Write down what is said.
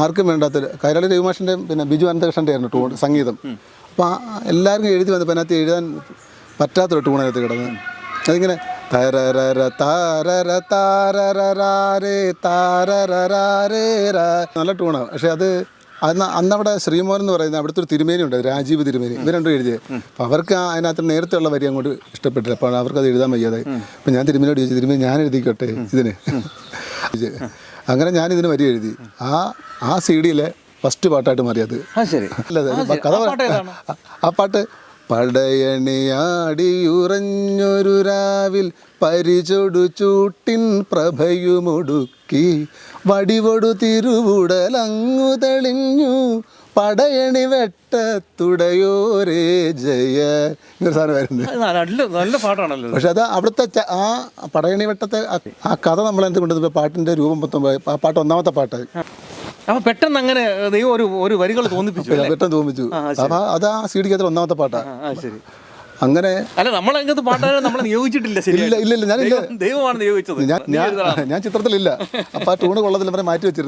ആർക്കും വേണ്ടാത്തൊരു കൈരളി രവിമാഷിൻ്റെ പിന്നെ ബിജു അനന്തകൃഷ്ണൻ്റെ ആയിരുന്നു ടൂൺ സംഗീതം. അപ്പോൾ എല്ലാവർക്കും എഴുതി വന്നപ്പോൾ അതിനകത്ത് എഴുതാൻ പറ്റാത്തൊരു ടൂണകത്ത് കിടന്ന് അതിങ്ങനെ തരര താരര താരരേ താരരേ നല്ല ടൂണാണ്. പക്ഷേ അത് അന്നവിടെ ശ്രീമോഹൻ എന്ന് പറയുന്ന അവിടുത്തെ ഒരു തിരുമേനി ഉണ്ട്, രാജീവ് തിരുമേനി. ഇവർ രണ്ടും എഴുതിയത്. അപ്പോൾ അവർക്ക് അതിനകത്ത് നേരത്തെ ഉള്ള വരി അങ്ങോട്ട് ഇഷ്ടപ്പെട്ടില്ല. അപ്പോൾ അവർക്കത് എഴുതാൻ വയ്യാതായി. അപ്പോൾ ഞാൻ തിരുമേനിയോട് ചോദിച്ചു, തിരുമേനി ഞാൻ എഴുതിക്കോട്ടെ ഇതിന്. അങ്ങനെ ഞാനിതിന് വരി എഴുതി. ആ സി ഡിയിലെ ഫസ്റ്റ് പാട്ടായിട്ട് മാറിയത്. അല്ല കഥ ആ പാട്ട് പടയണിയാടിയുറഞ്ഞൊരു രാവിൽ പരിചൊടു ചൂട്ടിൻ പ്രഭയുമൊടുക്കി വടിവൊടു തിരുവുടലങ്ങു തെളിഞ്ഞു പടയണി വെട്ടത്തുടയോരേ ജയ ഇങ്ങനെ സാധനമായിരുന്നു. നല്ല പാട്ടാണല്ലോ. പക്ഷെ അത് അവിടുത്തെ ആ പടയണി വെട്ടത്തെ ആ കഥ നമ്മളെന്ത് കൊണ്ടുവന്നപ്പോൾ പാട്ടിൻ്റെ രൂപം മൊത്തം ആ പാട്ട് ഒന്നാമത്തെ പാട്ടായി. അപ്പൊ പെട്ടെന്ന് അങ്ങനെ ദൈവം ഒരു വരികൾ തോന്നിപ്പിച്ചു. പെട്ടെന്ന് തോന്നിപ്പിച്ചു. അപ്പൊ അത് ആ സി ഡിക്ക് അത്ര ഒന്നാമത്തെ പാട്ടാണ്. ശരി. അങ്ങനെ അല്ല നമ്മളങ്ങനത്തെ പാട്ടുകാരെ നമ്മളെ നിയോഗിച്ചിട്ടില്ല. ഇല്ല ഞാനില്ല, ദൈവമാണ് നിയോഗിച്ചത്. ഞാൻ ചിത്രത്തിലില്ല. അപ്പൊ ആ ടൂണ് കൊള്ളത്തില്ല, മാറ്റി വെച്ചിരുന്നു.